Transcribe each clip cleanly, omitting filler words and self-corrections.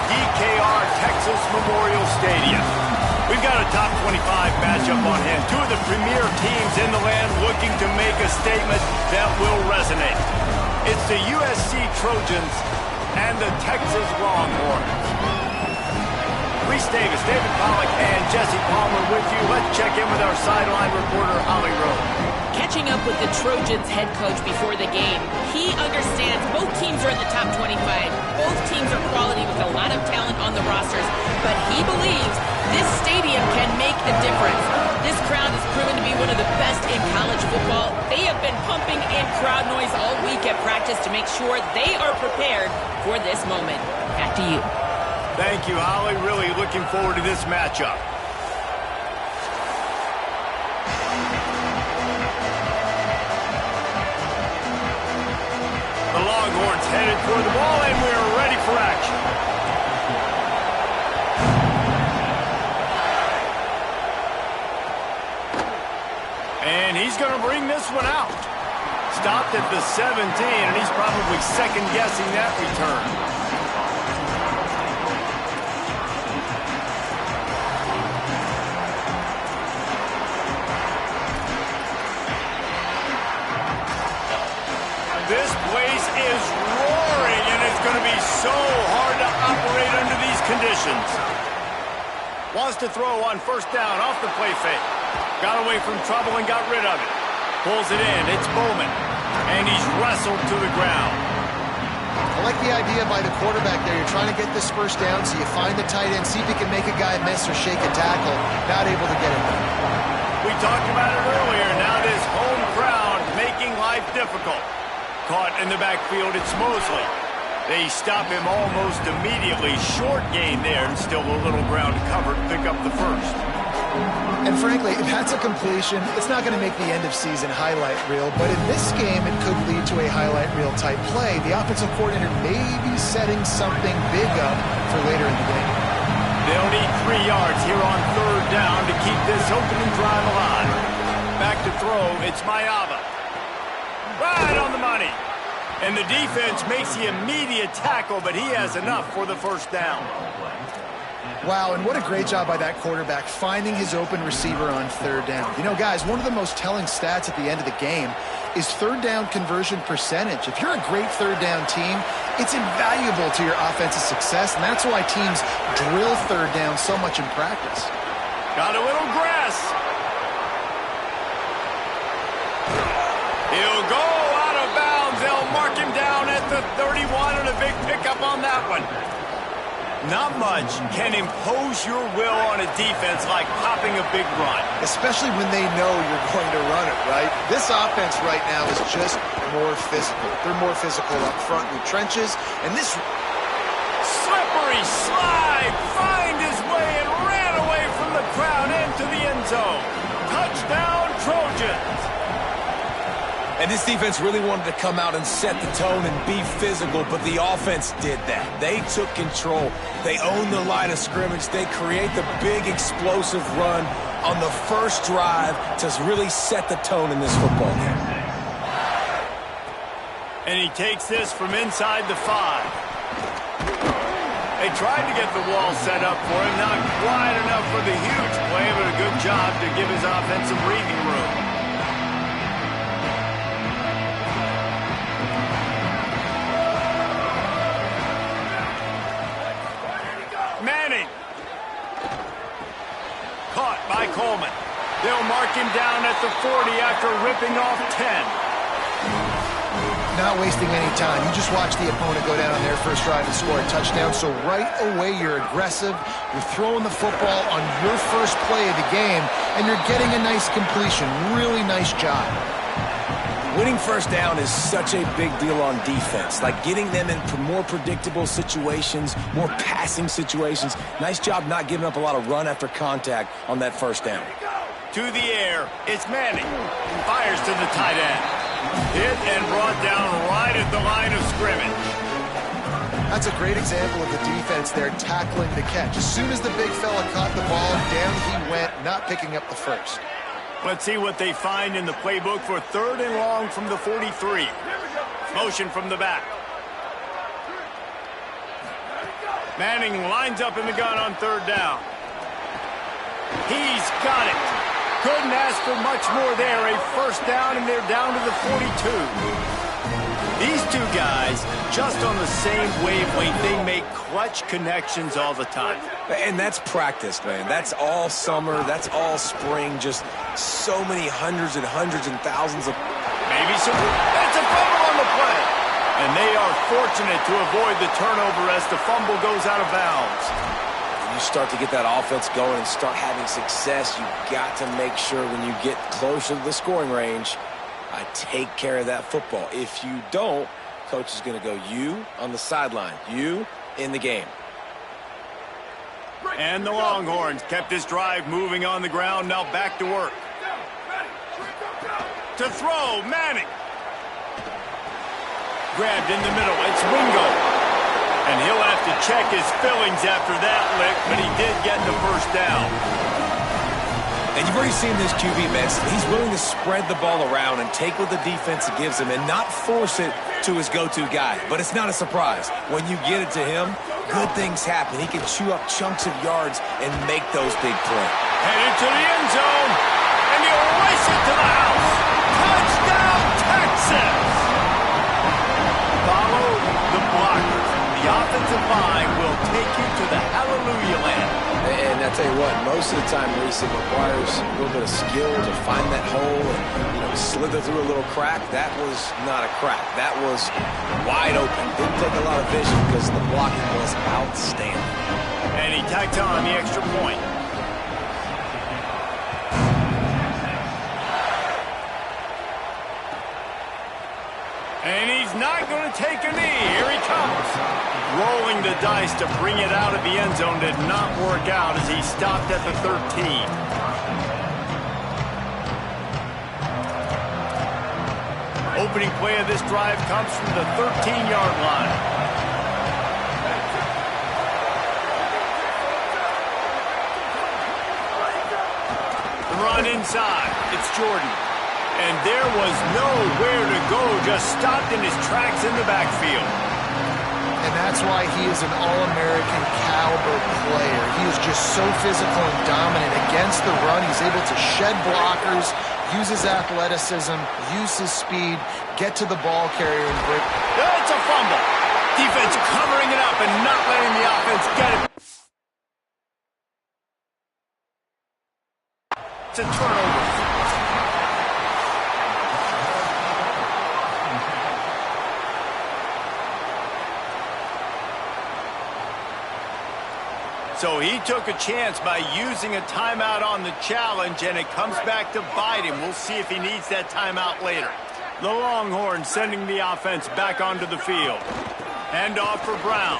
DKR Texas Memorial Stadium. We've got a top 25 matchup on hand. Two of the premier teams in the land looking to make a statement that will resonate. It's the USC Trojans and the Texas Longhorns. Reese Davis, David Pollack, and Jesse Palmer with you. Let's check in with our sideline reporter, Holly Rowe. Catching up with the Trojans head coach before the game, he understands both teams are in the top 25. Both teams are quality with a lot of talent on the rosters, but he believes this stadium can make a difference. This crowd has proven to be one of the best in college football. They have been pumping in crowd noise all week at practice to make sure they are prepared for this moment. Back to you. Thank you, Holly. Really looking forward to this matchup. The Longhorns headed toward the ball, and we're ready for action. And he's going to bring this one out. Stopped at the 17, and he's probably second-guessing that return. This place is roaring, and it's going to be so hard to operate under these conditions. Wants to throw on first down off the play fake. Got away from trouble and got rid of it. Pulls it in. It's Bowman, and he's wrestled to the ground. I like the idea by the quarterback there. You're trying to get this first down, so you find the tight end, see if he can make a guy miss or shake a tackle. Not able to get it done. We talked about it earlier. Now this home crowd making life difficult. Caught in the backfield, it's Mosley. They stop him almost immediately. Short gain there, and still a little ground to cover to pick up the first. And frankly, if that's a completion, it's not going to make the end-of-season highlight reel, but in this game, it could lead to a highlight reel type play. The offensive coordinator may be setting something big up for later in the game. They'll need 3 yards here on third down to keep this opening drive alive. Back to throw, it's Mayava. Right on the money. And the defense makes the immediate tackle, but he has enough for the first down. Wow, and what a great job by that quarterback finding his open receiver on third down. You know, guys, one of the most telling stats at the end of the game is third down conversion percentage. If you're a great third down team, it's invaluable to your offensive success, and that's why teams drill third down so much in practice. Got a little grass. He'll go out of bounds. They'll mark him down at the 31, and a big pickup on that one. Not much can impose your will on a defense like popping a big run. Especially when they know you're going to run it, right? This offense right now is just more physical. They're more physical up front in the trenches, and this slippery slide, find his way and ran away from the crowd into the end zone. Touchdown, Trojans. And this defense really wanted to come out and set the tone and be physical, but the offense did that. They took control. They owned the line of scrimmage. They create the big explosive run on the first drive to really set the tone in this football game. And he takes this from inside the 5. They tried to get the wall set up for him. Not quite enough for the huge play, but a good job to give his offense some breathing room. Caught by Coleman. They'll mark him down at the 40 after ripping off 10. Not wasting any time. You just watch the opponent go down on their first drive and score a touchdown. So right away, you're aggressive. You're throwing the football on your first play of the game, and you're getting a nice completion. Really nice job. Winning first down is such a big deal on defense, like getting them in more predictable situations, more passing situations. Nice job not giving up a lot of run after contact on that first down. To the air, it's Manning. Fires to the tight end. Hit and brought down right at the line of scrimmage. That's a great example of the defense there tackling the catch. As soon as the big fella caught the ball, down he went, not picking up the first. Let's see what they find in the playbook for third and long from the 43. Motion from the back. Manning lines up in the gun on third down. He's got it. Couldn't ask for much more there. A first down, and they're down to the 42. These two guys, just on the same wavelength, they make clutch connections all the time. And that's practice, man. That's all summer. That's all spring. Just so many hundreds and thousands of... Maybe some... That's a fumble on the play. And they are fortunate to avoid the turnover as the fumble goes out of bounds. When you start to get that offense going and start having success, you've got to make sure when you get closer to the scoring range, I take care of that football. If you don't, coach is going to go, you on the sideline, you in the game. And the Longhorns kept this drive moving on the ground. Now back to work. To throw, Manning. Grabbed in the middle. It's Wingo. And he'll have to check his fillings after that lick, but he did get the first down. And you've already seen this QB, man. He's willing to spread the ball around and take what the defense gives him and not force it to his go-to guy. But it's not a surprise. When you get it to him, good things happen. He can chew up chunks of yards and make those big plays. Headed to the end zone, and he'll race it to the house. Touchdown, Texas! Follow the blockers. The offensive line will take you to the hallelujah land. And I tell you what, most of the time, Reese, it requires a little bit of skill to find that hole and, slither through a little crack. That was not a crack. That was wide open. Didn't take a lot of vision because the blocking was outstanding. And he tacked on the extra point. And he's not going to take a knee. Here he comes. Rolling the dice to bring it out of the end zone did not work out as he stopped at the 13. Opening play of this drive comes from the 13-yard line. The run inside. It's Jordan. And there was nowhere to go, just stopped in his tracks in the backfield. And that's why he is an All-American caliber player. He is just so physical and dominant against the run. He's able to shed blockers, use his athleticism, use his speed, get to the ball carrier and break. That's a fumble. Defense covering it up and not letting the offense get it. It's a turnover. So he took a chance by using a timeout on the challenge, and it comes back to bite him. We'll see if he needs that timeout later. The Longhorns sending the offense back onto the field. Hand off for Brown.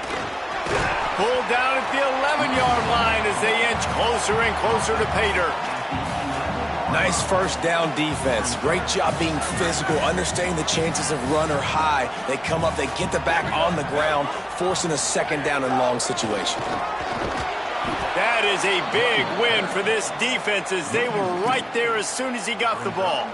Pulled down at the 11-yard line as they inch closer and closer to pay dirt. Nice first down defense. Great job being physical, understanding the chances of run are high. They come up, they get the back on the ground, forcing a second down and long situation. That is a big win for this defense as they were right there as soon as he got the ball.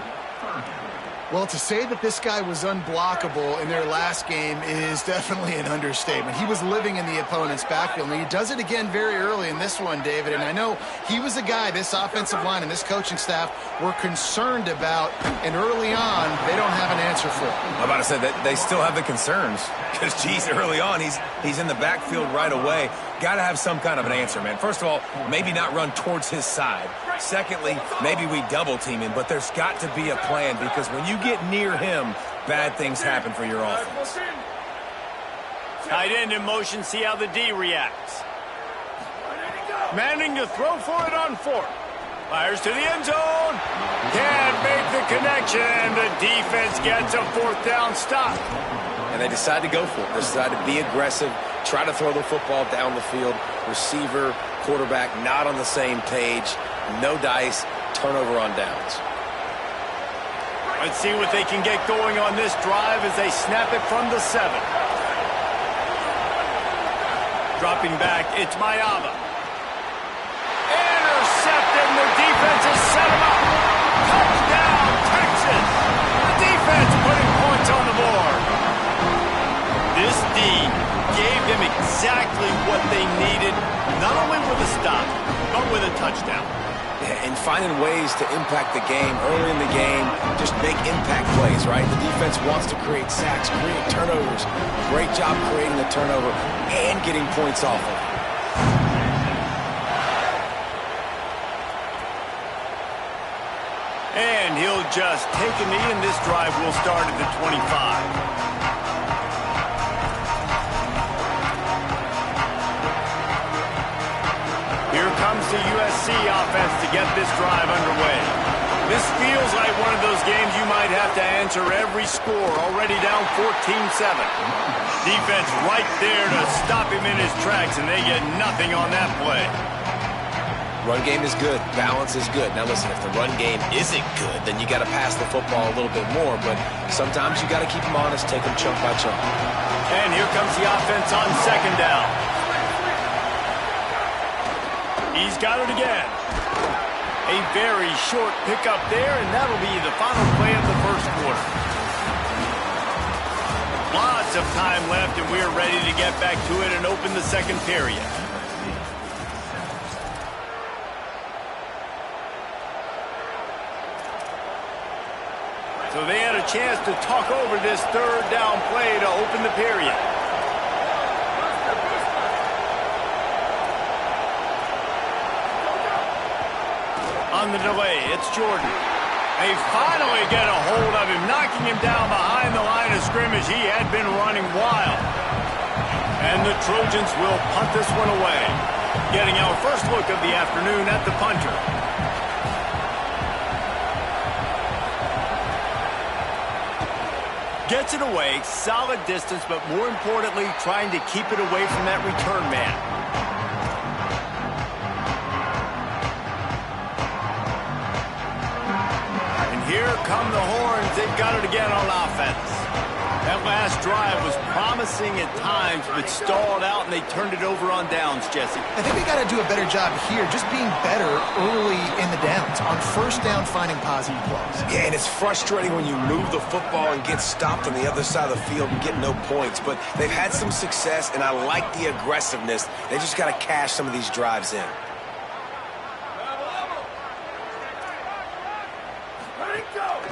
Well, to say that this guy was unblockable in their last game is definitely an understatement. He was living in the opponent's backfield, and he does it again very early in this one, David. And I know he was a guy this offensive line and this coaching staff were concerned about, and early on, they don't have an answer for it. I'm about to say that they still have the concerns because, geez, early on, he's in the backfield right away. Got to have some kind of an answer, man. First of all, maybe not run towards his side. Secondly, maybe we double team him, but there's got to be a plan because when you get near him, bad things happen for your offense. Tight end in motion, see how the D reacts. Manning to throw for it on fourth. Fires to the end zone. Can't make the connection, and the defense gets a fourth down stop. And they decide to go for it. They decide to be aggressive, try to throw the football down the field. Receiver, quarterback, not on the same page. No dice, turnover on downs. Let's see what they can get going on this drive as they snap it from the 7. Dropping back, it's Mayava. Intercepted, and the defense has set him up. Touchdown, Texas. The defense putting points on the board. This D gave them a exactly what they needed, not only with a stop, but with a touchdown. Yeah, and finding ways to impact the game early in the game, just make impact plays, right? The defense wants to create sacks, create turnovers. Great job creating the turnover and getting points off of it. And he'll just take a knee, and this drive will start at the 25. Here comes the USC offense to get this drive underway. This feels like one of those games you might have to answer every score, already down 14-7. Defense right there to stop him in his tracks, and they get nothing on that play. Run game is good. Balance is good. Now listen, if the run game isn't good, then you got to pass the football a little bit more. But sometimes you got to keep them honest, take them chunk by chunk. And here comes the offense on second down. He's got it again. A very short pickup there, and that'll be the final play of the first quarter. Lots of time left, and we're ready to get back to it and open the second period. So they had a chance to talk over this third down play to open the period. On the delay, it's Jordan. They finally get a hold of him, knocking him down behind the line of scrimmage. He had been running wild. And the Trojans will punt this one away. Getting our first look of the afternoon at the punter. Gets it away, solid distance, but more importantly, trying to keep it away from that return man. And here come the horns. They've got it again on offense. That last drive was promising at times, but stalled out, and they turned it over on downs, Jesse. I think they got to do a better job here, just being better early in the downs. On first down, finding positive plays. Yeah, and it's frustrating when you move the football and get stopped on the other side of the field and get no points. But they've had some success, and I like the aggressiveness. They just got to cash some of these drives in.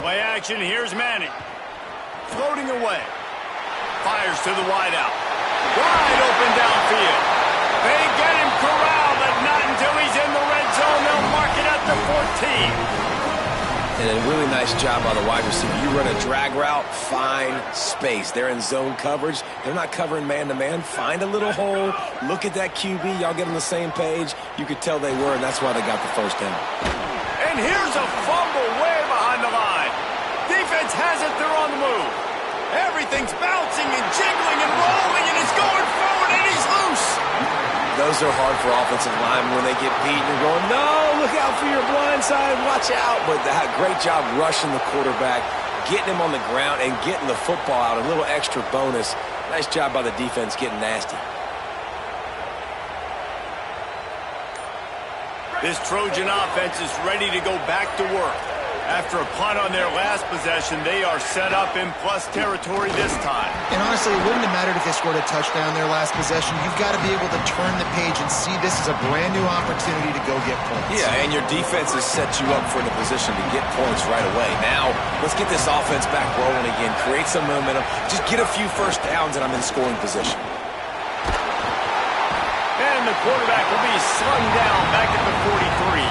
Play action, here's Manning. Floating away. Fires to the wideout. Wide open downfield. They get him corralled, but not until he's in the red zone. They'll mark it at the 14. And a really nice job by the wide receiver. You run a drag route, find space. They're in zone coverage. They're not covering man-to-man. Find a little hole. Look at that QB. Y'all get on the same page. You could tell they were, and that's why they got the first down. And here's a fumble way behind the line. Defense has it. They're on the move. Everything's bouncing and jiggling and rolling, and it's going forward, and he's loose. Those are hard for offensive linemen when they get beat. You're going, no, look out for your blind side, watch out. But that great job rushing the quarterback, getting him on the ground, and getting the football out. A little extra bonus. Nice job by the defense getting nasty. This Trojan offense is ready to go back to work. After a punt on their last possession, they are set up in plus territory this time. And honestly, it wouldn't have mattered if they scored a touchdown their last possession. You've got to be able to turn the page and see this as a brand new opportunity to go get points. Yeah, and your defense has set you up for the position to get points right away. Now, let's get this offense back rolling again, create some momentum, just get a few first downs, and I'm in scoring position. And the quarterback will be slung down back at the 43.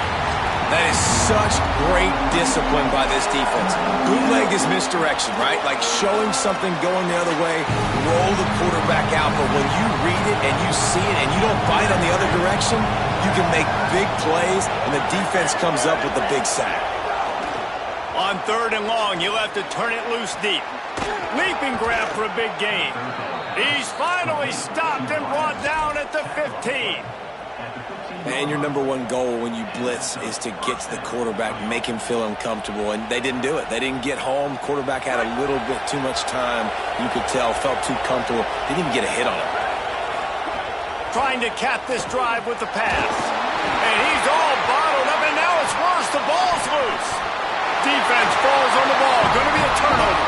That is such great discipline by this defense. Bootleg is misdirection, right? Like showing something going the other way, roll the quarterback out. But when you read it and you see it and you don't bite on the other direction, you can make big plays, and the defense comes up with the big sack. On third and long, you'll have to turn it loose deep. Leaping grab for a big gain. He's finally stopped and brought down at the 15. And your number one goal when you blitz is to get to the quarterback, make him feel uncomfortable. And they didn't do it. They didn't get home. Quarterback had a little bit too much time. You could tell, felt too comfortable. Didn't even get a hit on him. Trying to cap this drive with the pass. And he's all bottled up, and now it's worse. The ball's loose. Defense falls on the ball. Going to be a turnover.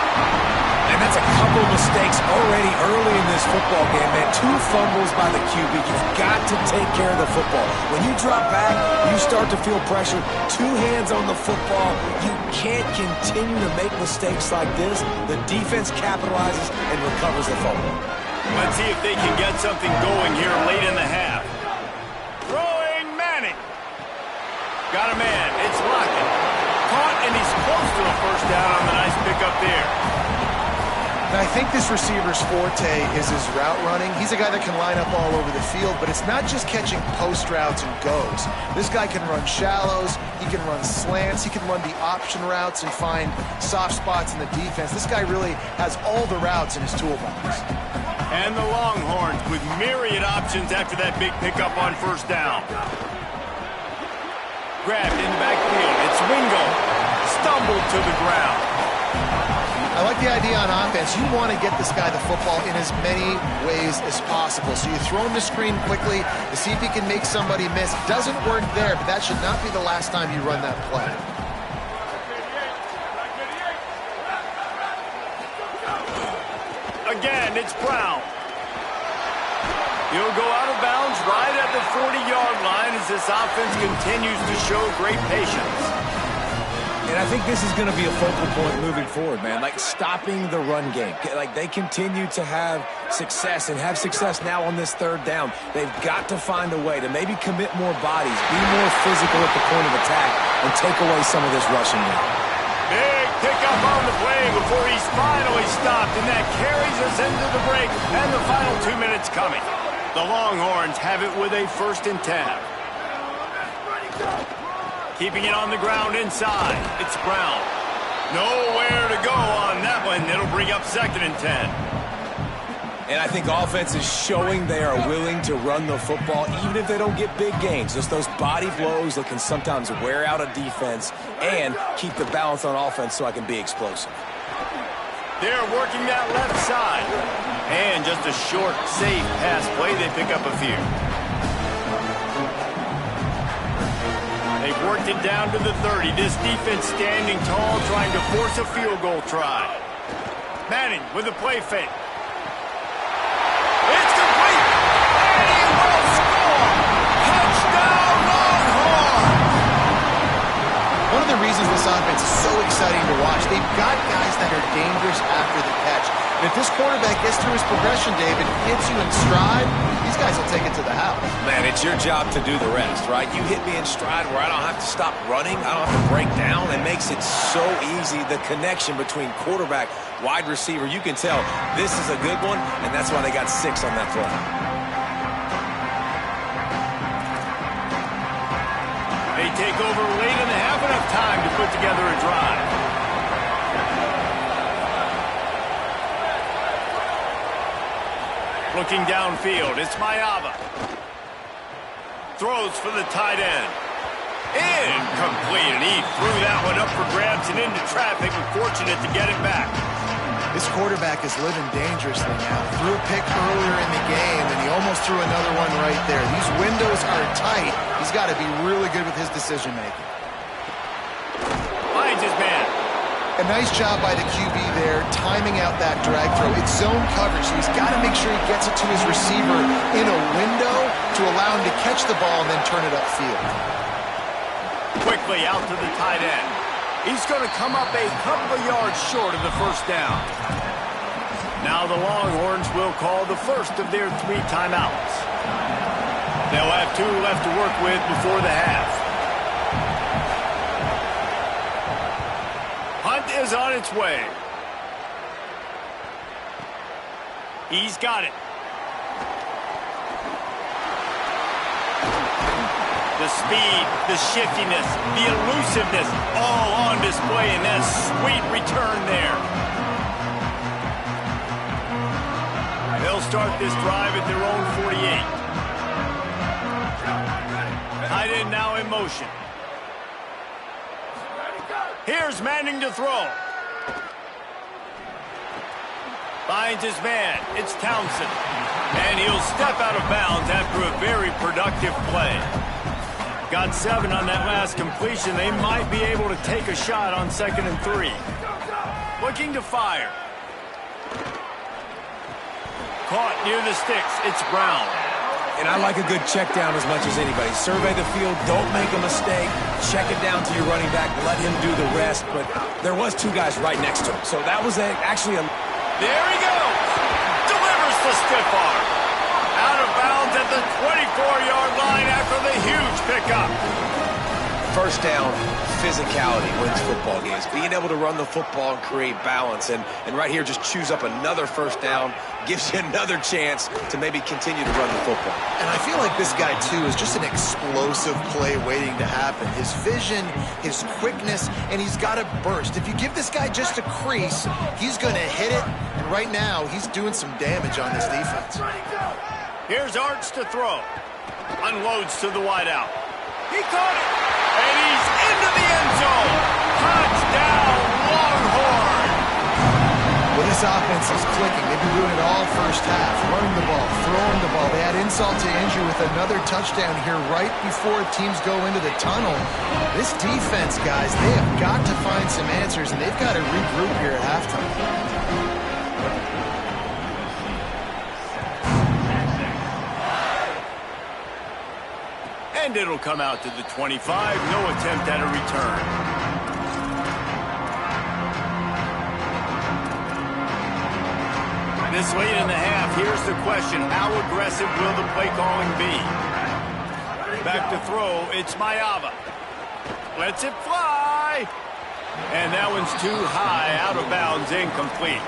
And that's a couple of mistakes already early in this football game, man. 2 fumbles by the QB. You've got to take care of the football. When you drop back, you start to feel pressure. 2 hands on the football. You can't continue to make mistakes like this. The defense capitalizes and recovers the fumble. Let's see if they can get something going here late in the half. Throwing Manning. Got a man. It's Lockett. Caught, and he's close to the first down on the nice pickup there. Now, I think this receiver's forte is his route running. He's a guy that can line up all over the field, but it's not just catching post routes and goes. This guy can run shallows, he can run slants, he can run the option routes and find soft spots in the defense. This guy really has all the routes in his toolbox. And the Longhorns with myriad options after that big pickup on first down. Grabbed in the backfield. It's Wingo. Stumbled to the ground. I like the idea on offense. You want to get this guy the football in as many ways as possible. So you throw him the screen quickly to see if he can make somebody miss. Doesn't work there, but that should not be the last time you run that play. Again, it's Brown. He'll go out of bounds right at the 40-yard line as this offense continues to show great patience. And I think this is going to be a focal point moving forward, man. Like stopping the run game. Like they continue to have success and have success now on this 3rd down. They've got to find a way to maybe commit more bodies, be more physical at the point of attack, and take away some of this rushing game. Big pickup on the play before he's finally stopped, and that carries us into the break and the final 2 minutes coming. The Longhorns have it with a 1st and 10. Keeping it on the ground inside. It's Brown. Nowhere to go on that one. It'll bring up 2nd and 10. And I think offense is showing they are willing to run the football, even if they don't get big gains. Just those body blows that can sometimes wear out a defense and keep the balance on offense so I can be explosive. They're working that left side. And just a short, safe pass play. They pick up a few. They've worked it down to the 30. This defense standing tall, trying to force a field goal try. Manning with a play fake. It's complete. And he will score. Touchdown, Longhorns. One of the reasons this offense is so exciting to watch, they've got guys that are dangerous after the catch. And if this quarterback gets through his progression, David, hits you in stride, these guys will take it to the house. Man, it's your job to do the rest, right? You hit me in stride where I don't have to stop running. I don't have to break down. It makes it so easy. The connection between quarterback, wide receiver, you can tell this is a good one, and that's why they got 6 on that play. They take over late in the half, enough time to put together a drive. Looking downfield, it's Mayava. Throws for the tight end. Incomplete, and he threw that one up for grabs and into traffic, and fortunate to get it back. This quarterback is living dangerously now. Threw a pick earlier in the game, and he almost threw another one right there. These windows are tight. He's got to be really good with his decision-making. Finds his man. A nice job by the QB there, timing out that drag throw. It's zone coverage, so he's got to make sure he gets it to his receiver in a window to allow him to catch the ball and then turn it upfield. Quickly out to the tight end. He's going to come up a couple of yards short of the first down. Now the Longhorns will call the first of their 3 timeouts. They'll have 2 left to work with before the half. Hunt is on its way. He's got it. The speed, the shiftiness, the elusiveness, all on display in that sweet return there. They'll start this drive at their own 48. Tight end now in motion. Here's Manning to throw. Finds his man. It's Townsend. And he'll step out of bounds after a very productive play. Got 7 on that last completion. They might be able to take a shot on 2nd and 3. Looking to fire. caught near the sticks. It's Brown. And I like a good check down as much as anybody. Survey the field, don't make a mistake. Check it down to your running back, let him do the rest. But there was two guys right next to him. So that was actually a... There he goes. Delivers the stiff arm. Out of bounds at the 24-yard line after the huge pickup. First down, physicality wins football games. Being able to run the football and create balance. And right here, just choose up another first down. Gives you another chance to maybe continue to run the football. And I feel like this guy, too, is just an explosive play waiting to happen. His vision, his quickness, and he's got a burst. If you give this guy just a crease, he's going to hit it. And right now, he's doing some damage on this defense. Here's Arch to throw. Unloads to the wideout. He caught it. And he's into the end zone. Touchdown, Longhorn. Well, this offense is clicking. They've been doing it all first half. Running the ball, throwing the ball. They had insult to injury with another touchdown here right before teams go into the tunnel. This defense, guys, they have got to find some answers, and they've got to regroup here at halftime. And it'll come out to the 25. No attempt at a return. This late in the half, here's the question. How aggressive will the play calling be? Back to throw, it's Mayava. Lets it fly. And that one's too high, out of bounds, incomplete.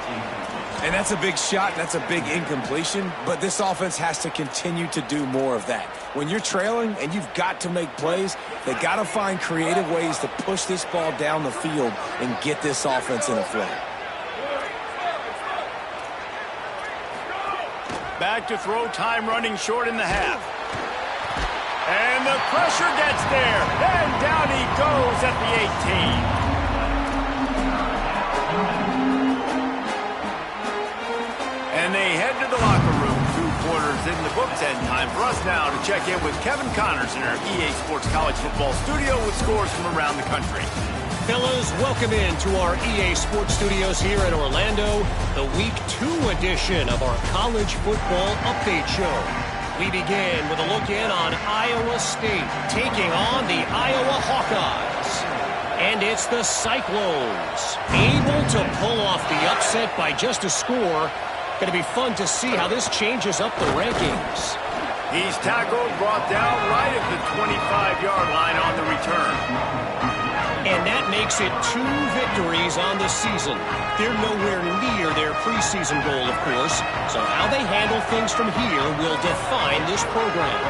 And that's a big shot, and that's a big incompletion, but this offense has to continue to do more of that. When you're trailing and you've got to make plays, they got to find creative ways to push this ball down the field and get this offense in a flow. Back to throw, time running short in the half. And the pressure gets there, and down he goes at the 18. And they head to the locker room. 2 quarters in the books, and time for us now to check in with Kevin Connors in our EA Sports College Football Studio with scores from around the country. Fellas, welcome in to our EA Sports Studios here in Orlando, the Week 2 edition of our College Football Update Show. We begin with a look in on Iowa State taking on the Iowa Hawkeyes. And it's the Cyclones, able to pull off the upset by just a score. Going to be fun to see how this changes up the rankings. He's tackled, brought down right at the 25-yard line on the return. And that makes it 2 victories on the season. They're nowhere near their preseason goal, of course. So how they handle things from here will define this program.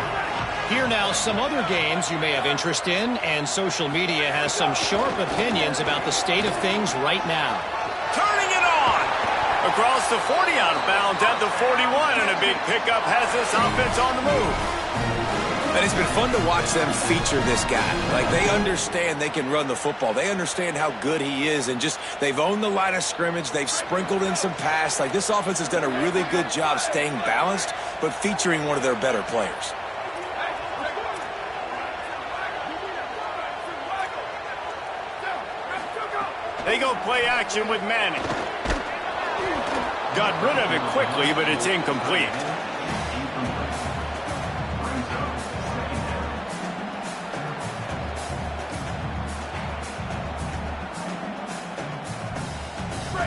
Here now, some other games you may have interest in, and social media has some sharp opinions about the state of things right now. Turning it on! Across the 40, out of bounds at the 41, and a big pickup has this offense on the move. And it's been fun to watch them feature this guy. Like, they understand they can run the football. They understand how good he is, and just they've owned the line of scrimmage. They've sprinkled in some pass. Like, this offense has done a really good job staying balanced, but featuring one of their better players. They go play action with Manning. Got rid of it quickly, but it's incomplete.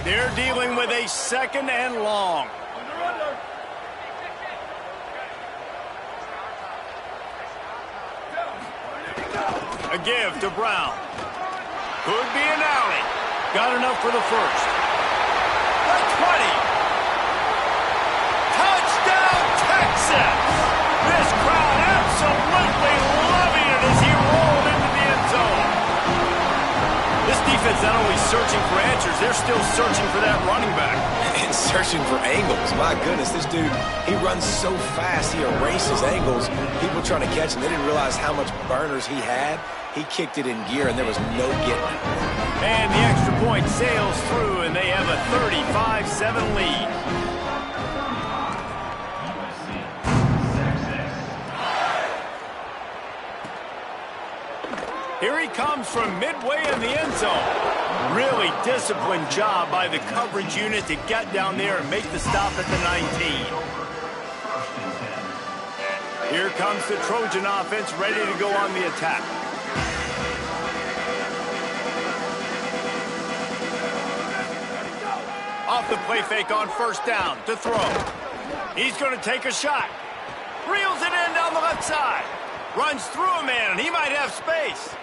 They're dealing with a 2nd and long. A give to Brown. Could be an alley. Got enough for the first. The 20. Touchdown, Texas! This crowd absolutely loving it as he rolled into the end zone. This defense not only searching for answers, they're still searching for that running back. And searching for angles. My goodness, this dude, he runs so fast, he erases angles. People trying to catch him, they didn't realize how much burners he had. He kicked it in gear, and there was no getting it. And the extra point sails through, and they have a 35-7 lead. Here he comes from midway in the end zone. Really disciplined job by the coverage unit to get down there and make the stop at the 19. Here comes the Trojan offense ready to go on the attack. Off the play fake on first down to throw. He's going to take a shot. Reels it in down the left side. Runs through a man, and he might have space.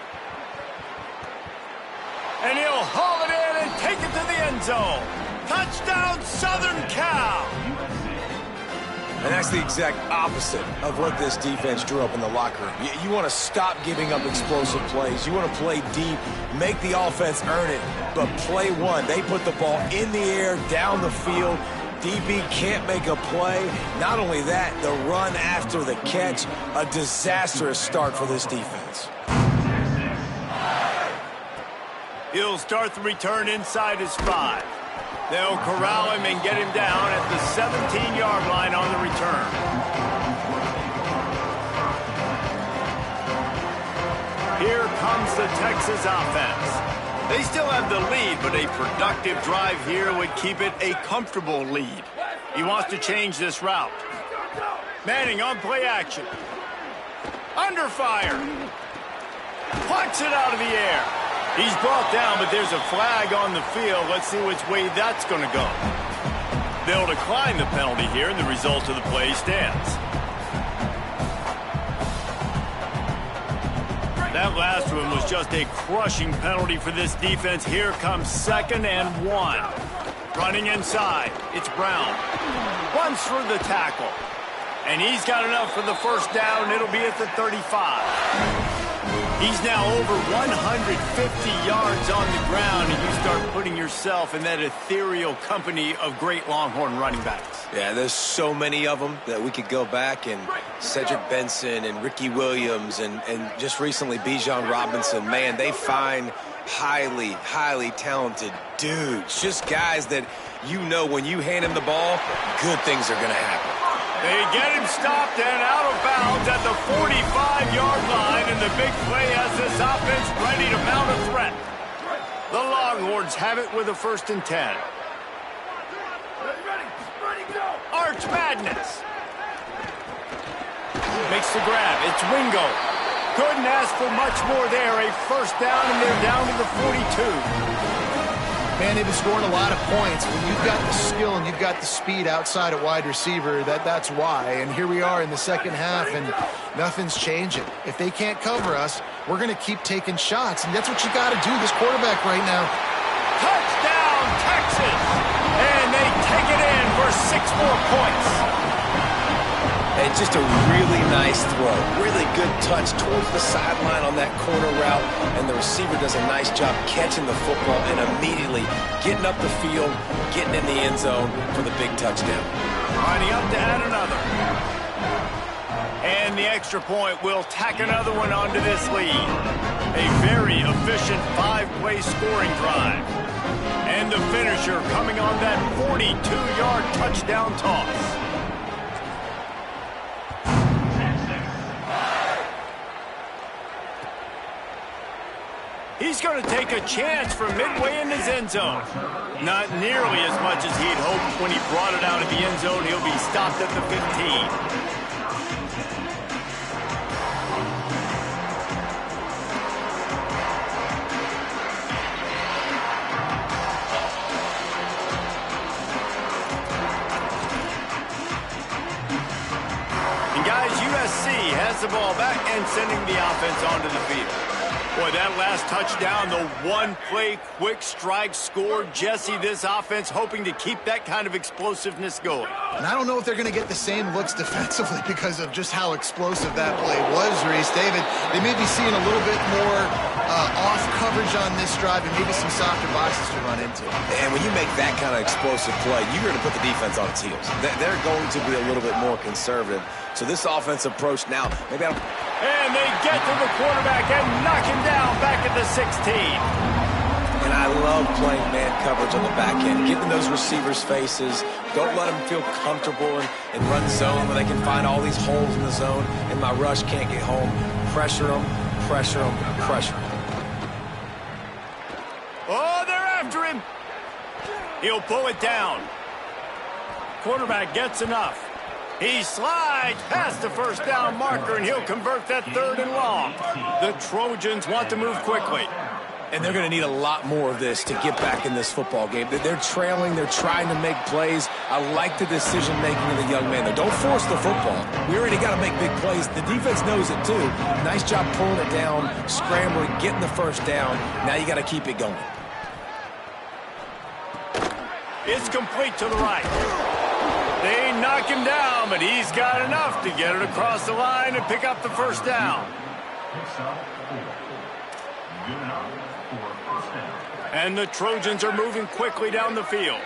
And he'll haul it in and take it to the end zone. Touchdown, Southern Cal. And that's the exact opposite of what this defense drew up in the locker room. You want to stop giving up explosive plays. You want to play deep, make the offense earn it. But play one, they put the ball in the air, down the field. DB can't make a play. Not only that, the run after the catch, a disastrous start for this defense. He'll start the return inside his 5. They'll corral him and get him down at the 17-yard line on the return. Here comes the Texas offense. They still have the lead, but a productive drive here would keep it a comfortable lead. He wants to change this route. Manning on play action. Under fire. Plucks it out of the air. He's brought down, but there's a flag on the field. Let's see which way that's going to go. They'll decline the penalty here, and the result of the play stands. That last one was just a crushing penalty for this defense. Here comes 2nd and 1. Running inside. It's Brown. Runs through the tackle. And he's got enough for the first down. It'll be at the 35. He's now over 150 yards on the ground, and you start putting yourself in that ethereal company of great Longhorn running backs. Yeah, there's so many of them that we could go back, and Cedric Benson and Ricky Williams and just recently Bijan Robinson. Man, they find highly, highly talented dudes, just guys that you know when you hand him the ball, good things are going to happen. They get him stopped and out of bounds at the 45-yard line, and the big play has this offense ready to mount a threat. The Longhorns have it with a 1st and 10. Arch Madness. Makes the grab. It's Wingo. Couldn't ask for much more there. A first down, and they're down to the 42. Man, they've been scoring a lot of points. When you've got the skill and you've got the speed outside at wide receiver, that's why. And here we are in the second half, and nothing's changing. If they can't cover us, we're going to keep taking shots, and that's what you got to do, this quarterback right now. Touchdown, Texas! And they take it in for 6 more points. And just a really nice throw. Really good touch towards the sideline on that corner route. And the receiver does a nice job catching the football and immediately getting up the field, getting in the end zone for the big touchdown. Lining up to add another. And the extra point will tack another one onto this lead. A very efficient 5-play scoring drive. And the finisher coming on that 42-yard touchdown toss. He's going to take a chance from midway in his end zone. Not nearly as much as he'd hoped when he brought it out of the end zone. He'll be stopped at the 15. And guys, USC has the ball back and sending the offense onto the field. Boy, that last touchdown, the one-play quick strike score. Jesse, this offense hoping to keep that kind of explosiveness going. And I don't know if they're going to get the same looks defensively because of just how explosive that play was, Reese. David, they may be seeing a little bit more off coverage on this drive and maybe some softer boxes to run into. And when you make that kind of explosive play, you're going to put the defense on its heels. They're going to be a little bit more conservative. So this offensive approach now, maybe I don't... And they get to the quarterback and knock him down back at the 16. And I love playing man coverage on the back end, giving those receivers faces. Don't let them feel comfortable and run zone where they can find all these holes in the zone and my rush can't get home. Pressure them, pressure them, pressure them. Oh, they're after him. He'll pull it down. Quarterback gets enough. He slides past the first down marker, and he'll convert that 3rd and long. The Trojans want to move quickly. And they're going to need a lot more of this to get back in this football game. They're trailing. They're trying to make plays. I like the decision-making of the young man, though. Don't force the football. We already got to make big plays. The defense knows it, too. Nice job pulling it down, scrambling, getting the first down. Now you got to keep it going. It's complete to the right. They knock him down, but he's got enough to get it across the line and pick up the first down. And the Trojans are moving quickly down the field.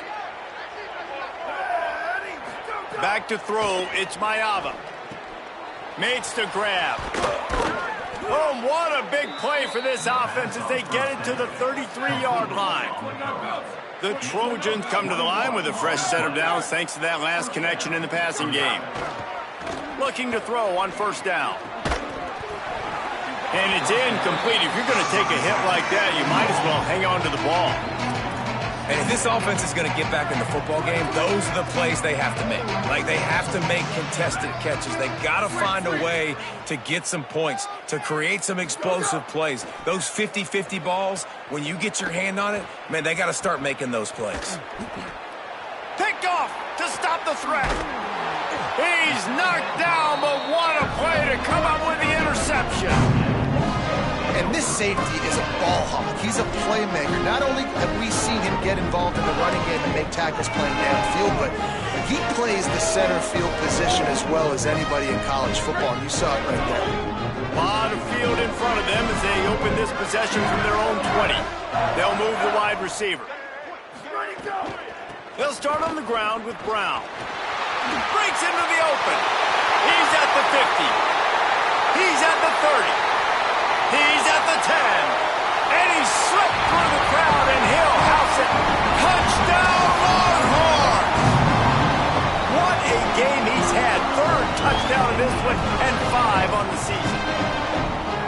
Back to throw, it's Mayava. Makes the grab. Oh, what a big play for this offense as they get it to the 33-yard line. The Trojans come to the line with a fresh set of downs thanks to that last connection in the passing game. Looking to throw on first down. And it's incomplete. If you're going to take a hit like that, you might as well hang on to the ball. And if this offense is going to get back in the football game, those are the plays they have to make. Like, they have to make contested catches. They got to find a way to get some points, to create some explosive plays. Those 50-50 balls, when you get your hand on it, man, they got to start making those plays. Picked off to stop the threat. He's knocked down, but what a play to come up with the interception. And this safety is a ball hawk. He's a playmaker. Not only have we seen him get involved in the running game and make tackles playing downfield, but he plays the center field position as well as anybody in college football, and you saw it right there. A lot of field in front of them as they open this possession from their own 20. They'll move the wide receiver. They'll start on the ground with Brown. Breaks into the open. He's at the 50. He's at the 30. He's at the 10. And he slipped through the crowd, and he'll house it. Touchdown, Longhorns! What a game he's had. 3rd touchdown in this one, and 5 on the season.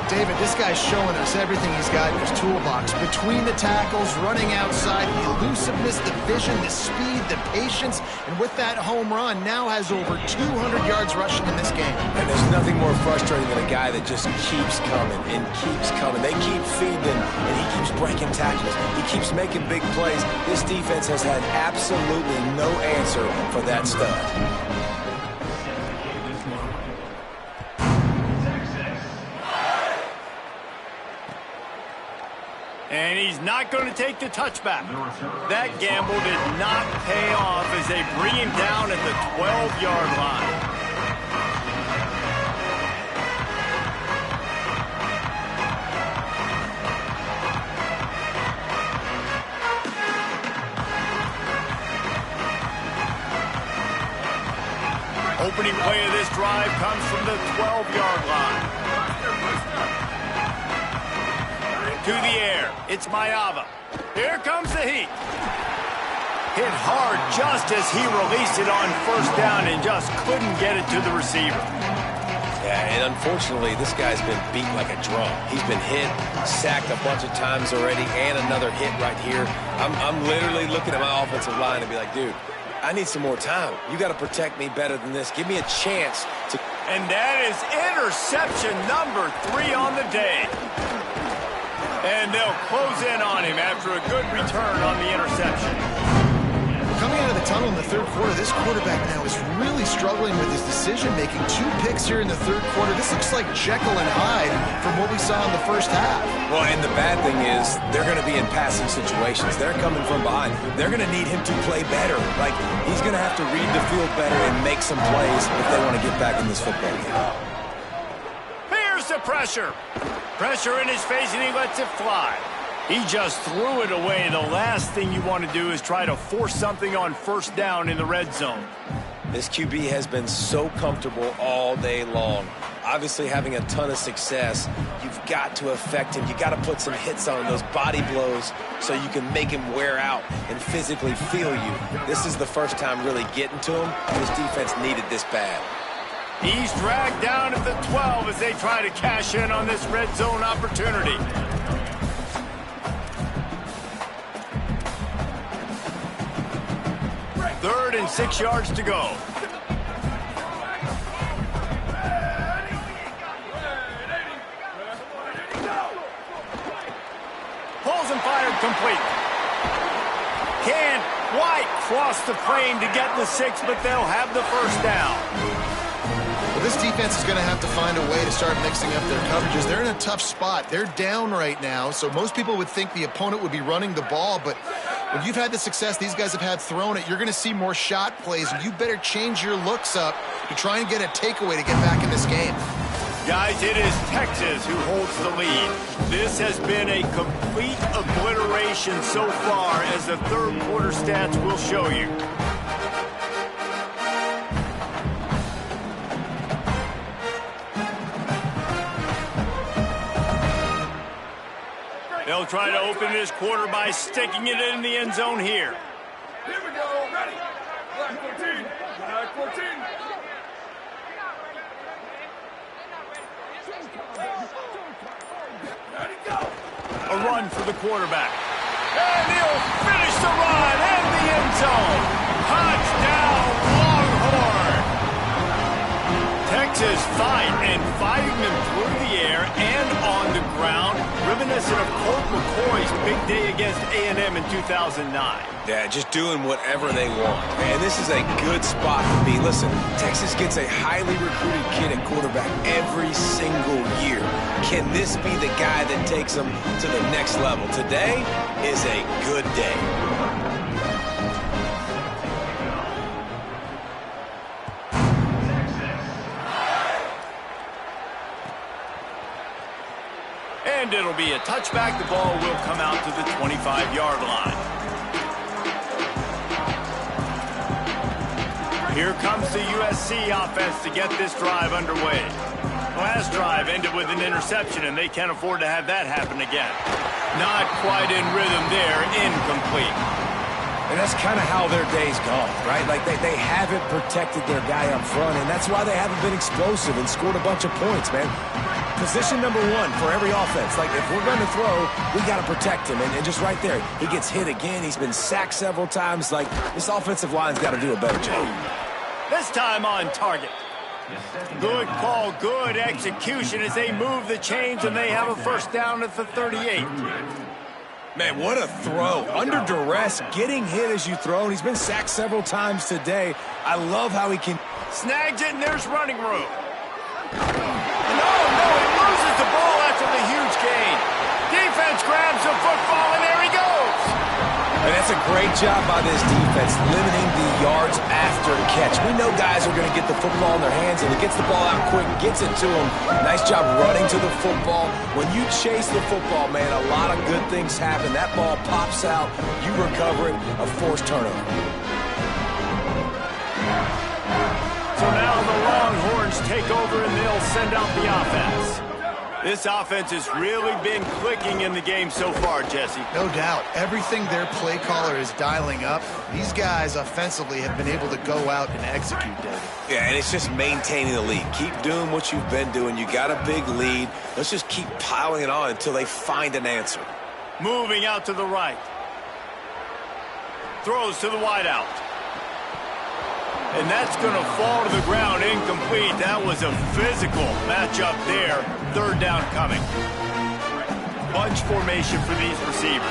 David, this guy's showing us everything he's got in his toolbox. Between the tackles, running outside, the elusiveness, the vision, the speed, the patience, and with that home run, now has over 200 yards rushing in this game. And there's nothing more frustrating than a guy that just keeps coming and keeps coming. They keep feeding him, and he keeps breaking tackles. He keeps making big plays. This defense has had absolutely no answer for that stud. And he's not going to take the touchback. That gamble did not pay off as they bring him down at the 12-yard line. Opening play of this drive comes from the 12-yard line. To the air, it's Mayava. Here comes the heat. Hit hard just as he released it on first down and just couldn't get it to the receiver. Yeah, and unfortunately, this guy's been beat like a drum. He's been hit, sacked a bunch of times already, and another hit right here. I'm literally looking at my offensive line and be like, dude, I need some more time. You got to protect me better than this. Give me a chance to... And that is interception number 3 on the day. And they'll close in on him after a good return on the interception. Coming out of the tunnel in the 3rd quarter, this quarterback now is really struggling with his decision-making. 2 picks here in the 3rd quarter. This looks like Jekyll and Hyde from what we saw in the first half. Well, and the bad thing is they're going to be in passing situations. They're coming from behind. They're going to need him to play better. Like, he's going to have to read the field better and make some plays if they want to get back in this football game. Here's the pressure. Pressure in his face, and he lets it fly. He just threw it away. The last thing you want to do is try to force something on first down in the red zone. This QB has been so comfortable all day long. Obviously having a ton of success. You've got to affect him. You got to put some hits on him, those body blows, so you can make him wear out and physically feel you. This is the first time really getting to him. This defense needed this bad. He's dragged down at the 12 as they try to cash in on this red zone opportunity. Third and 6 yards to go. throws and fired complete. Can White cross the frame to get the 6, but they'll have the first down. Well, this defense is going to have to find a way to start mixing up their coverages. They're in a tough spot. They're down right now, so most people would think the opponent would be running the ball, but when you've had the success these guys have had throwing it, you're going to see more shot plays, and you better change your looks up to try and get a takeaway to get back in this game. Guys, it is Texas who holds the lead. This has been a complete obliteration so far, as the third quarter stats will show you. They'll try to open this quarter by sticking it in the end zone here. Here we go. Ready. Black 14. Black 14. Ready, go. A run for the quarterback. And he'll finish the run in the end zone. Touchdown, Longhorn. Texas fight and fighting them through the air and on the ground, reminiscent of Colt McCoy's big day against A&M in 2009. Yeah, just doing whatever they want. And this is a good spot to be. Listen, Texas gets a highly recruited kid at quarterback every single year. Can this be the guy that takes them to the next level? Today is a good day. And it'll be a touchback. The ball will come out to the 25-yard line. Here comes the USC offense to get this drive underway. Last drive ended with an interception, and they can't afford to have that happen again. Not quite in rhythm there, incomplete. And that's kind of how their day's gone, right? Like they haven't protected their guy up front, and that's why they haven't been explosive and scored a bunch of points, man. Position number one for every offense. Like, if we're going to throw, we got to protect him. And just right there, he gets hit again. He's been sacked several times. Like, this offensive line's got to do a better job. This time on target. Good call, good execution as they move the chains, and they have a first down at the 38. Man, what a throw. Under duress, getting hit as you throw. And he's been sacked several times today. I love how he can... Snags it, and there's running room. No, he loses the ball after the huge gain. Defense grabs the football, and there he goes. And that's a great job by this defense, limiting the yards after catch. We know guys are going to get the football in their hands, and he gets the ball out quick, gets it to him. Nice job running to the football. When you chase the football, man, a lot of good things happen. That ball pops out, you recover it, a forced turnover. So now the Longhorns take over, and they'll send out the offense. This offense has really been clicking in the game so far, Jesse. No doubt. Everything their play caller is dialing up, these guys offensively have been able to go out and execute, David. Yeah, and it's just maintaining the lead. Keep doing what you've been doing. You got a big lead. Let's just keep piling it on until they find an answer. Moving out to the right. Throws to the wideout. And that's going to fall to the ground incomplete. That was a physical matchup there. Third down coming. Bunch formation for these receivers.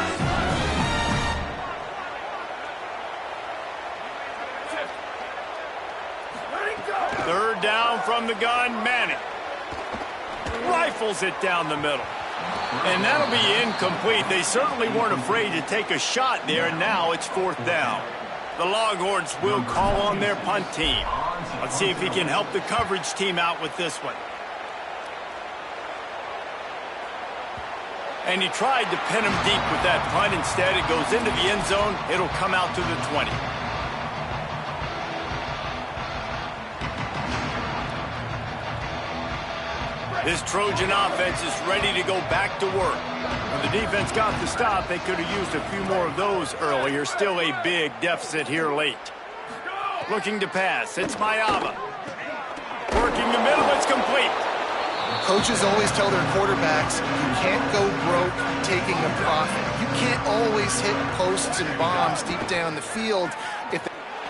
Third down from the gun, Manning. Rifles it down the middle. And that'll be incomplete. They certainly weren't afraid to take a shot there, and now it's fourth down. The Longhorns will call on their punt team. Let's see if he can help the coverage team out with this one. And he tried to pin him deep with that punt. Instead, it goes into the end zone. It'll come out to the 20. This Trojan offense is ready to go back to work. When the defense got the stop, they could have used a few more of those earlier. Still a big deficit here late. Looking to pass. It's Mayava. Working the middle. It's complete. Coaches always tell their quarterbacks, you can't go broke taking a profit. You can't always hit posts and bombs deep down the field.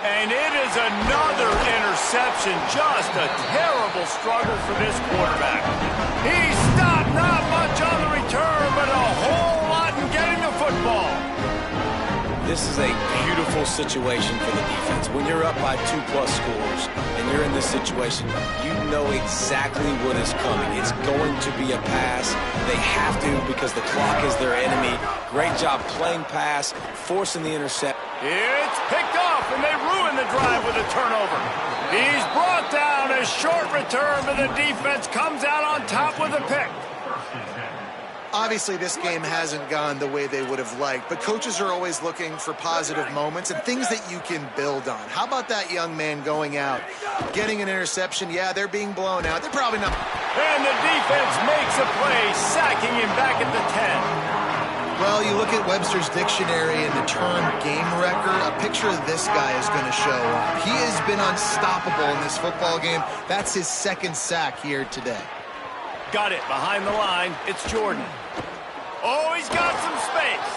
And it is another interception. Just a terrible struggle for this quarterback. He stopped, not much on the return, but a whole lot in getting the this is a beautiful situation for the defense. When you're up by 2+ scores and you're in this situation, you know exactly what is coming. It's going to be a pass. They have to because the clock is their enemy. Great job playing pass, forcing the intercept. It's picked off, and they ruin the drive with a turnover. He's brought down. A short return, but the defense comes out on top with a pick. Obviously, this game hasn't gone the way they would have liked, but coaches are always looking for positive moments and things that you can build on. How about that young man going out, getting an interception? Yeah, they're being blown out. They're probably not. And the defense makes a play, sacking him back at the 10. Well, you look at Webster's dictionary and the term game wrecker, a picture of this guy is going to show up. He has been unstoppable in this football game. That's his second sack here today. Got it behind the line. It's Jordan. Oh, he's got some space.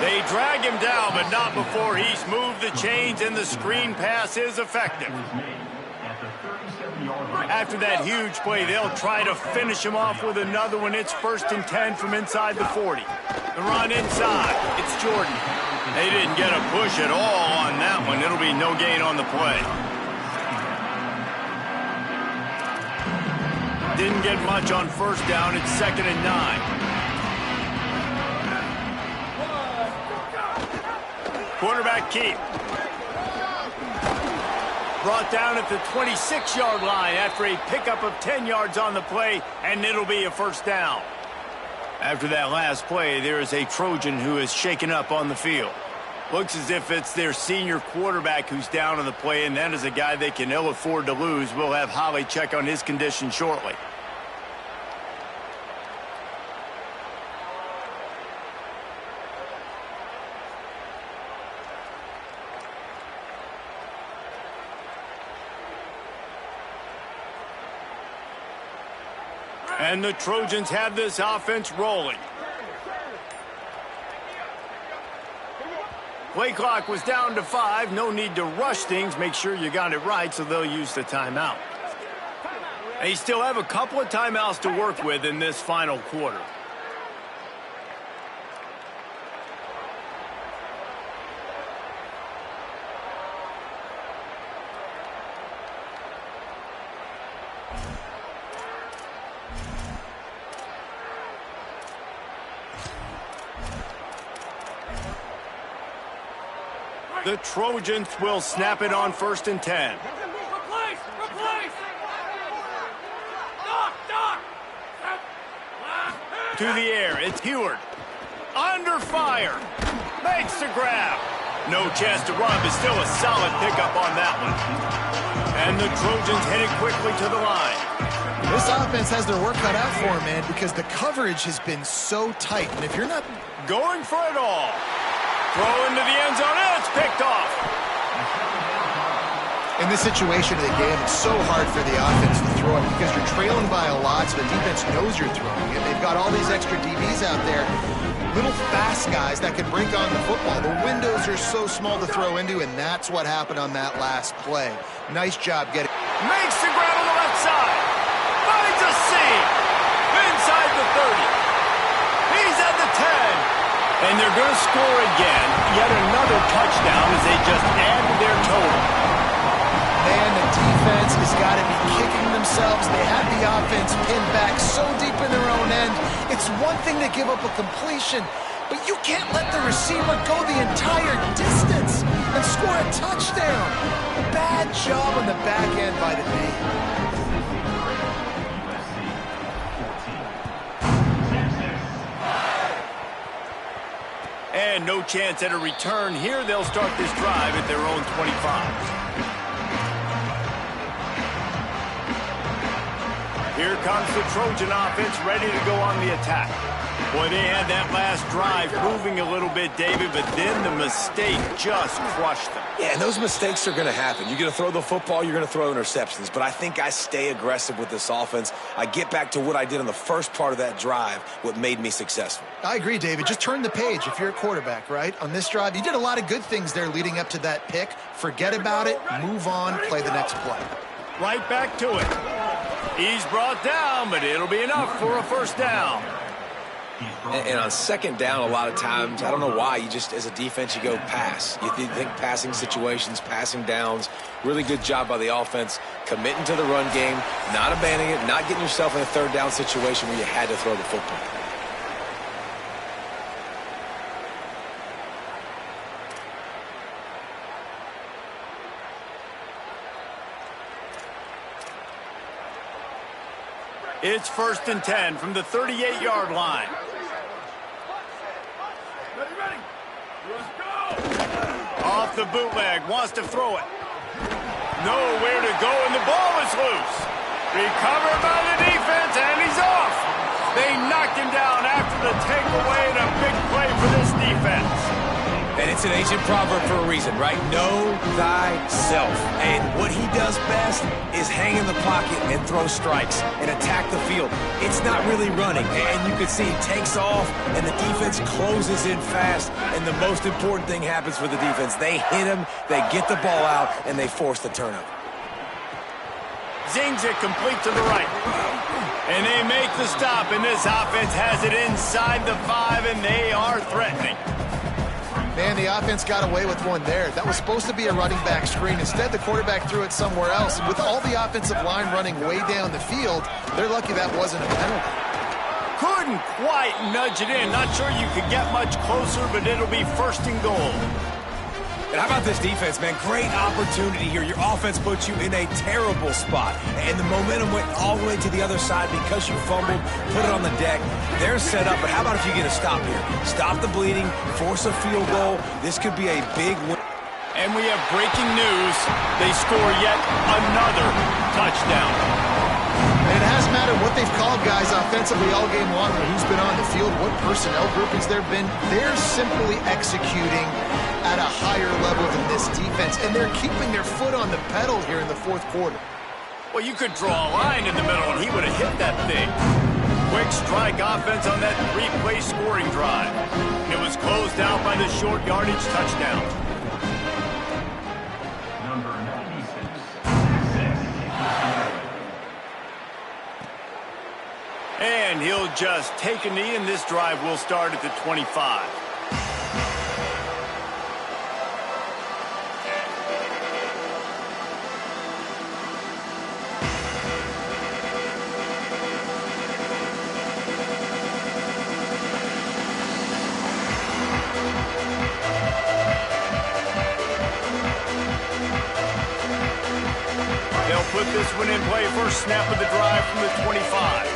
They drag him down, but not before he's moved the chains, and the screen pass is effective. After that huge play, they'll try to finish him off with another one. It's 1st and 10 from inside the 40. The run inside. It's Jordan. They didn't get a push at all on that one. It'll be no gain on the play. Didn't get much on 1st down. It's 2nd and 9. Quarterback keep. Brought down at the 26-yard line after a pickup of 10 yards on the play, and it'll be a 1st down. After that last play, there is a Trojan who is shaken up on the field. Looks as if it's their senior quarterback who's down on the play, and that is a guy they can ill afford to lose. We'll have Holly check on his condition shortly. And the Trojans have this offense rolling. Play clock was down to 5. No need to rush things. Make sure you got it right, so they'll use the timeout. They still have a couple of timeouts to work with in this final quarter. The Trojans will snap it on 1st and 10. Replace! To the air, it's Heward. Under fire. Makes the grab. No chance to run, but still a solid pickup on that one. And the Trojans headed quickly to the line. This offense has their work cut out for them, man, because the coverage has been so tight. And if you're not going for it all. Throw into the end zone, and it's picked off. In this situation of the game, it's so hard for the offense to throw it because you're trailing by a lot, so the defense knows you're throwing it. They've got all these extra DBs out there, little fast guys that can break on the football. The windows are so small to throw into, and that's what happened on that last play. Nice job getting. Makes the grab on the left side. Finds a seam. Inside the 30. He's at the 10. And they're going to score again. Yet another touchdown as they just add to their total. Man, the defense has got to be kicking themselves. They had the offense pinned back so deep in their own end. It's one thing to give up a completion, but you can't let the receiver go the entire distance and score a touchdown. Bad job on the back end by the D. And no chance at a return here. They'll start this drive at their own 25. Here comes the Trojan offense ready to go on the attack. Boy, they had that last drive moving a little bit, David, but then the mistake just crushed them. Yeah, and those mistakes are going to happen. You're going to throw the football, you're going to throw interceptions. But I think I stay aggressive with this offense. I get back to what I did on the first part of that drive, what made me successful. I agree, David. Just turn the page if you're a quarterback, right? On this drive, you did a lot of good things there leading up to that pick. Forget about it, move on, play the next play. Right back to it. He's brought down, but it'll be enough for a 1st down. And on second down, a lot of times, I don't know why, you just, as a defense, you go pass. You think passing situations, passing downs. Really good job by the offense, committing to the run game, not abandoning it, not getting yourself in a third down situation where you had to throw the football. It's 1st and 10 from the 38-yard line. Ready. Let's go. Off the bootleg, wants to throw it. Nowhere to go, and the ball is loose. Recovered by the defense, and he's off. They knocked him down after the takeaway, and a big play for this defense. And it's an ancient proverb for a reason, right? Know thyself. And what he does best is hang in the pocket and throw strikes and attack the field. It's not really running. And you can see he takes off, and the defense closes in fast. And the most important thing happens for the defense. They hit him, they get the ball out, and they force the turnover. Zings it complete to the right. And they make the stop, and this offense has it inside the 5, and they are threatening. Man, the offense got away with one there. That was supposed to be a running back screen. Instead, the quarterback threw it somewhere else. And with all the offensive line running way down the field, they're lucky that wasn't a penalty. Couldn't quite nudge it in. Not sure you could get much closer, but it'll be 1st and goal. And how about this defense, man? Great opportunity here. Your offense puts you in a terrible spot. And the momentum went all the way to the other side because you fumbled, put it on the deck. They're set up, but how about if you get a stop here? Stop the bleeding, force a field goal. This could be a big win. And we have breaking news. They score yet another touchdown. And it hasn't mattered what they've called guys offensively all game long, or who's been on the field, what personnel groupings there have been. They're simply executing at a higher level than this defense, and they're keeping their foot on the pedal here in the 4th quarter. Well, you could draw a line in the middle, and he would have hit that thing. Quick strike offense on that 3-play scoring drive. It was closed out by the short yardage touchdown. Number 96. And he'll just take a knee, and this drive will start at the 25. They'll put this one in play. First snap of the drive from the 25.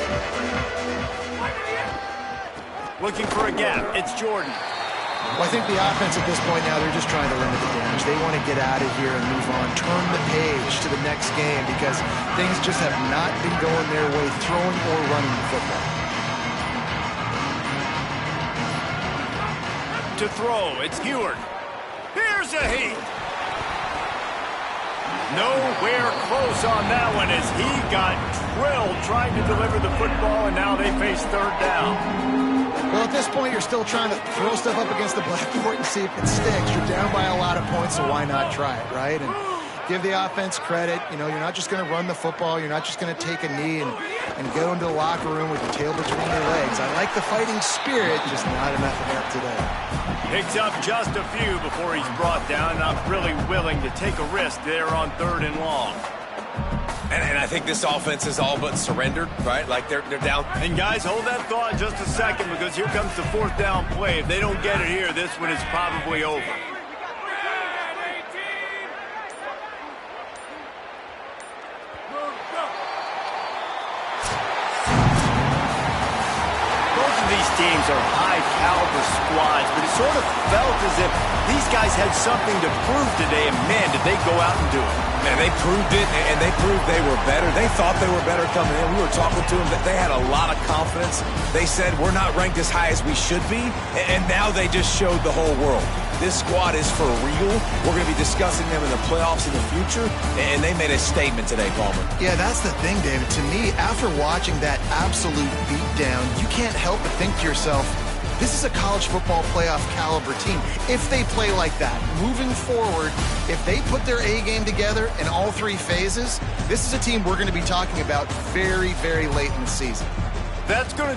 Looking for a gap. It's Jordan. Well, I think the offense at this point now, they're just trying to limit the damage. They want to get out of here and move on, turn the page to the next game because things just have not been going their way, throwing or running the football. To throw, it's Heward. Here's a heat. Nowhere close on that one as he got drilled trying to deliver the football, and now they face 3rd down. Well, at this point, you're still trying to throw stuff up against the blackboard and see if it sticks. You're down by a lot of points, so why not try it, right? And give the offense credit. You know, you're not just going to run the football. You're not just going to take a knee and go into the locker room with your tail between your legs. I like the fighting spirit, just not enough of that today. Picks up just a few before he's brought down. Not really willing to take a risk there on 3rd and long. And I think this offense is all but surrendered, right? Like they're down. And guys, hold that thought just a second because here comes the 4th down play. If they don't get it here, this one is probably over. Both of these teams are high-caliber squads, but it sort of felt as if these guys had something to prove today, and man, did they go out and do it. Man, they proved it, and they proved they were better. They thought they were better coming in. We were talking to them that they had a lot of confidence. They said, we're not ranked as high as we should be, and now they just showed the whole world. This squad is for real. We're going to be discussing them in the playoffs in the future, and they made a statement today, Palmer. Yeah, that's the thing, David. To me, after watching that absolute beatdown, you can't help but think to yourself, this is a college football playoff caliber team. If they play like that, moving forward, if they put their A game together in all 3 phases, this is a team we're going to be talking about very, very late in the season. That's going to